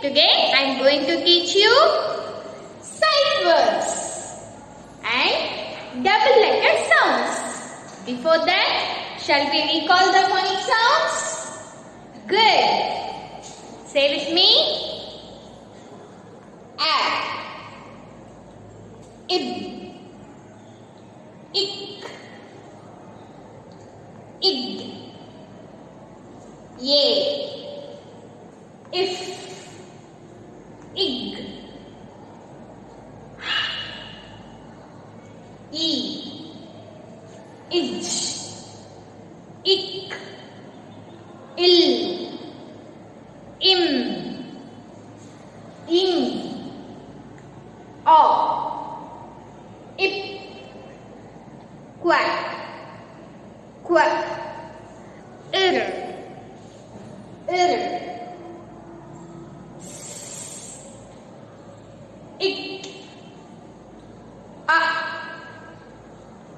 today I am going to teach you sight words and double letter sounds. Before that, shall we recall the phonic sounds? Good. Say with me. A, ib, ik, ig, ye, if, ig, e, ij, ik, il, im, ing, o, ip, quack, quack, ir, ik, a,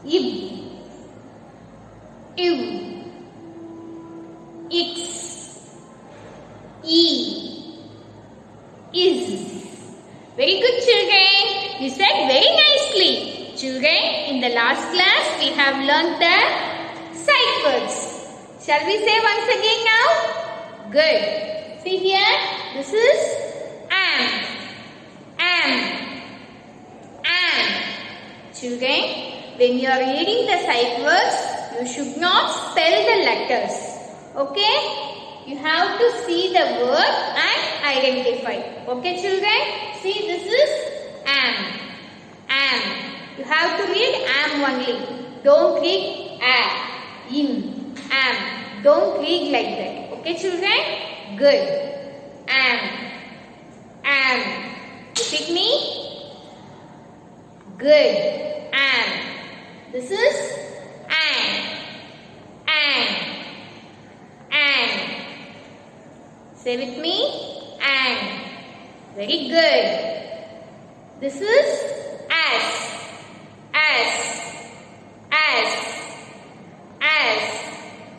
ib, iw, ix, e, is. Very good, children. You said very nicely. Children, in the last class we have learnt the sight words. Shall we say once again now? Good. See here, this is am. Children, when you are reading the sight words, you should not spell the letters. Okay? You have to see the word and identify. Okay, children? See, this is am. You have to read am only. Don't read a, in, am. Don't read like that. Okay, children? Good. Am. Repeat me. Good. Am. This is an. Say with me. An. Very good. This is as.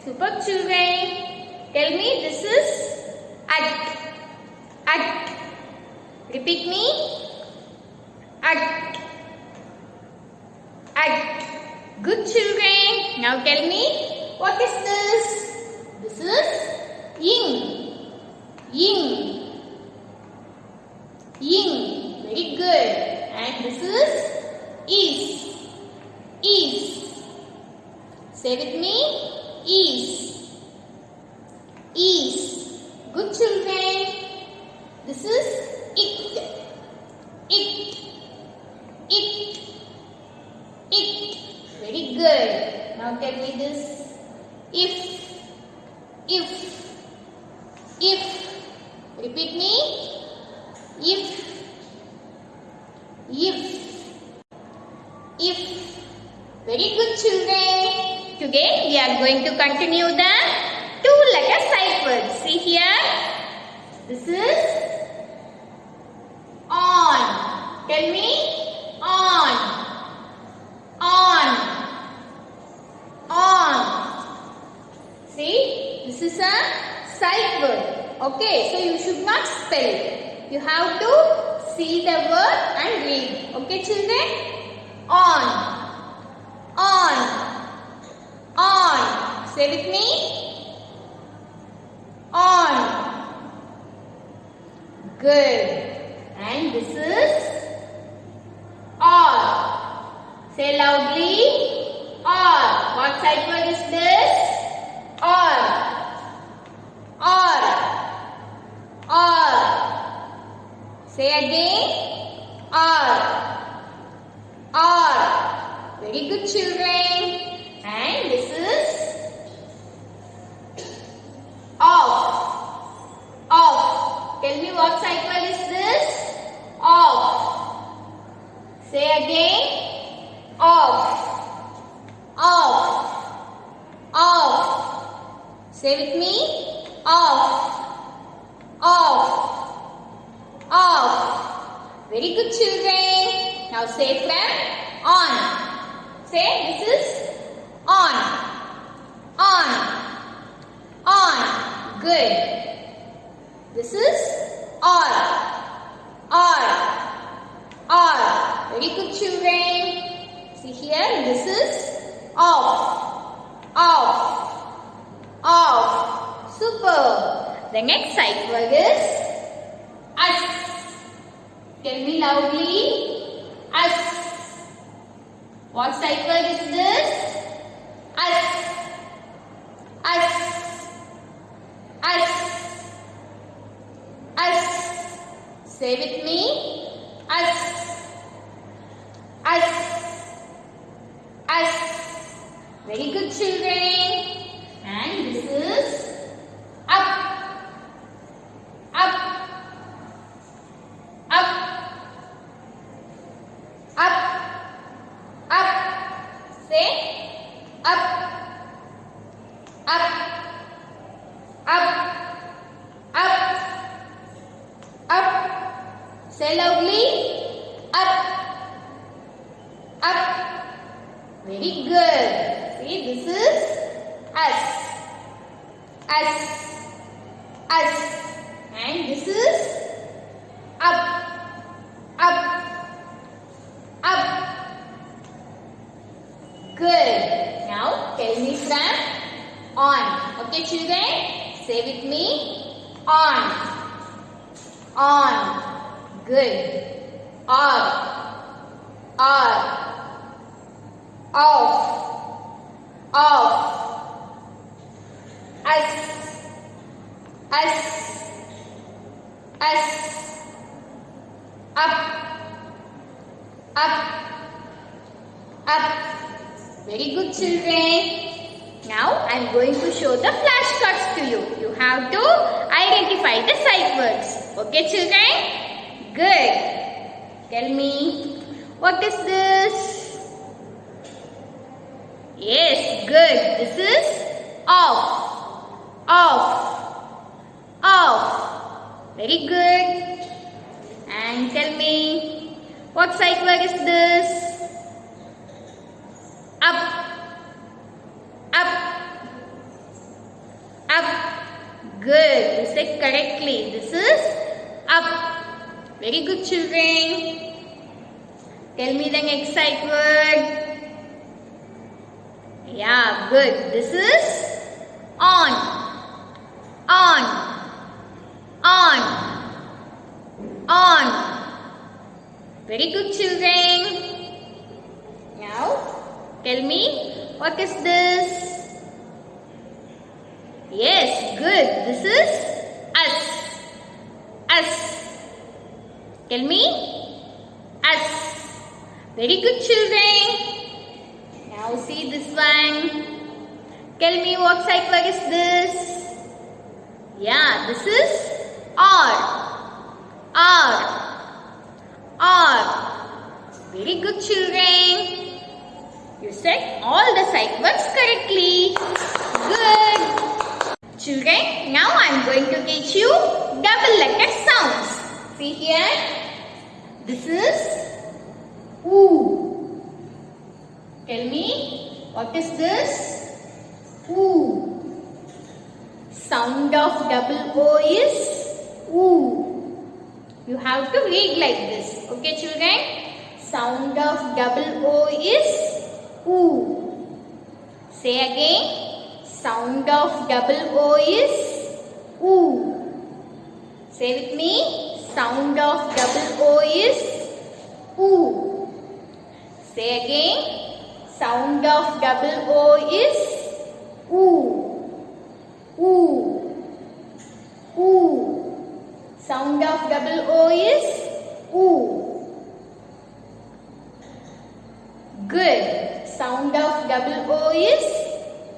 Super, children. Tell me, this is at. Repeat me. At. Good, children. Now tell me, what is this? This is ying. Very good. And this is Say with me. Is. Good, children. This is it. Very good. Now tell me this. If. Repeat me. If. Very good, children. Today we are going to continue the two-letter sight words. See here. This is on. Tell me. On. See, this is a sight word. Okay, so you should not spell it. You have to see the word and read. Okay, children? On. Say with me. On. Good. And this is all. Say loudly. All. What sight word is this? All. Say again. All. Very good, children. And this is off. Tell me, what sight word is this? Off. Say again. Off. Say with me. Off. Very good, children. Now say from on. Say, this is on. Good. This is all. This is off, off, off. Super. The next sight word is us. Tell me loudly. Us. What sight word is this? Us. Us. Us. Us. Say with me. Us. Us. Us. Very good, children. And this is up. Up. Up. Up. Up. Say up. Up. Up. Up. Up. Say loudly. Up. Up. Very good. See, this is us. Us. Us. And this is up. Up. Up. Good. Now tell me from on. Okay, children? Say with me. On. On. Good. Off. Off. Off. Off. Us. Us. Us. Up. Up. Up. Very good, children. Now I am going to show the flashcards to you. You have to identify the sight words. Okay, children? Good. Tell me, what is this? Yes, good. This is off. Off. Off. Very good. And tell me, what sight word is this? Up. Up. Up. Good. You said correctly. This is up. Very good, children. Tell me the next sight word. Yeah, good. This is on. On. On. On. Very good, children. Now, tell me, what is this? Yes, good. This is us. Us. Tell me. Us. Very good, children. Now see this one. Tell me what sight word is this? Yeah, this is R. R. R. Very good, children. You said all the sight words correctly. Good. Children, now I am going to teach you double letter sounds. See here. This is oo. Tell me, what is this? Oo. Sound of double O is oo. You have to read like this. Okay, children? Sound of double O is oo. Say again. Sound of double O is oo. Say with me. Sound of double O is oo. Say again. Sound of double O is oo. Oo. Oo. Sound of double O is oo. Good. Sound of double O is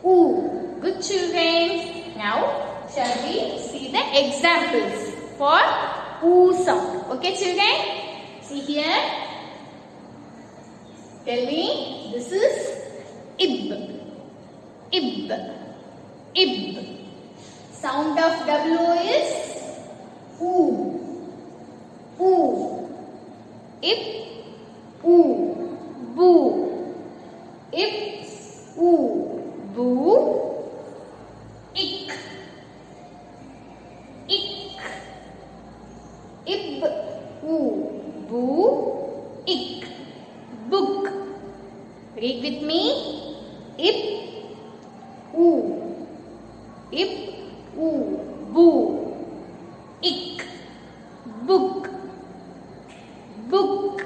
oo. Good, children. Now, shall we see the examples for oo sound? Okay, children? See here. Tell me, this is ib. Ib. Ib. Sound of double O is oo. Oo. Ib. Oo. Boo. Ib. Oo. Boo. Ik. Ik. Ib. Oo. Boo. Ik. Book. Read with me. Ip, oo. Ip, oo. Boo. Ik, book. Book.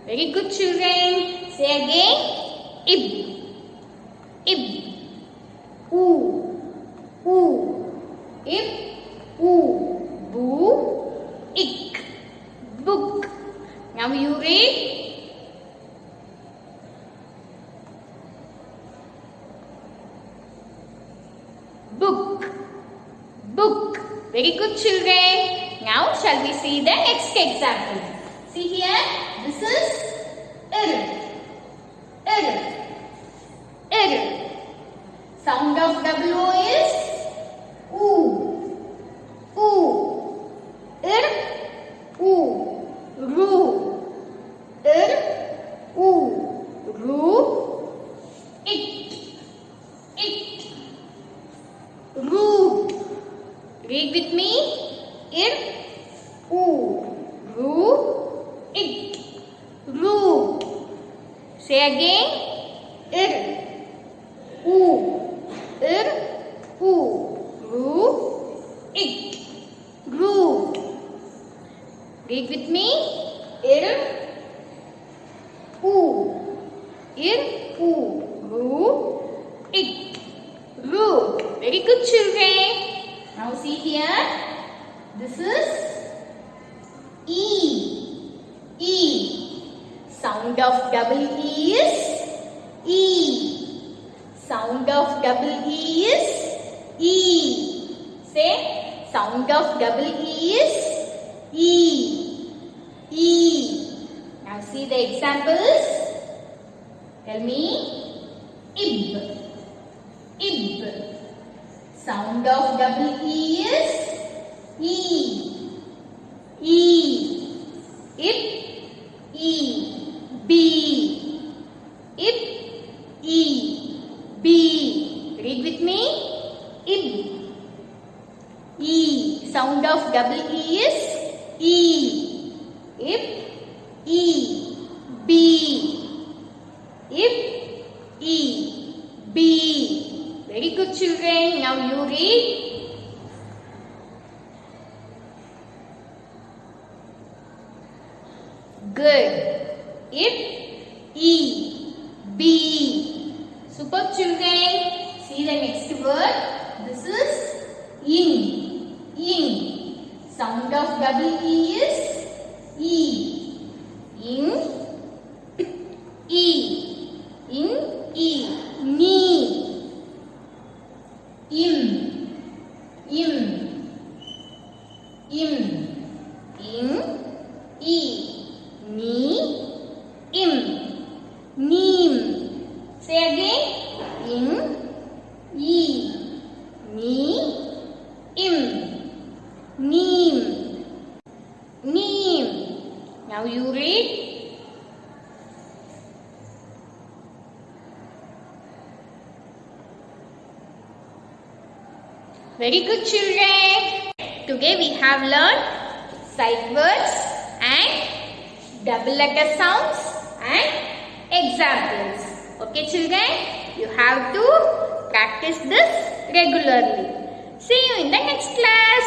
Very good, children. Say again. Ib, ib. Oo, oo. Ip, oo. Boo. Ik, book. Now you read. Book, book. Very good, children. Now shall we see the next example? See here, this is ir. Sound of W is oo, oo. Ir, oo. Ru, ir, oo. Ru, it. Root. Read with me. Ir, oo. Ru, it. Root. Say again. Ir, oo. Ir, oo. Ru, it. Root. Read with me. Ir, oo. Ir, oo. Ru, it. Root. Very good, children. Now see here. This is E. Sound of double E is E. Sound of double E is E. Say, sound of double E is E. Now see the examples. Tell me. Ib. Sound of double E is E. Ip, E. B. Ip, E. B. Read with me. Ib. E. Sound of double E is E. Ip, E. B. Ip, E. B. Very good, children. Now you read. Good. Ip, E. B. Super, children. See the next word. This is in. Sound of double E is E. In, E. In, E. Knee. Im. In, E. Knee. Im. Neem. Say again. In, E. Knee. Im. Neem. Now you read. Very good, children. Today we have learned sight words and double letter sounds and examples. Okay, children? You have to practice this regularly. See you in the next class.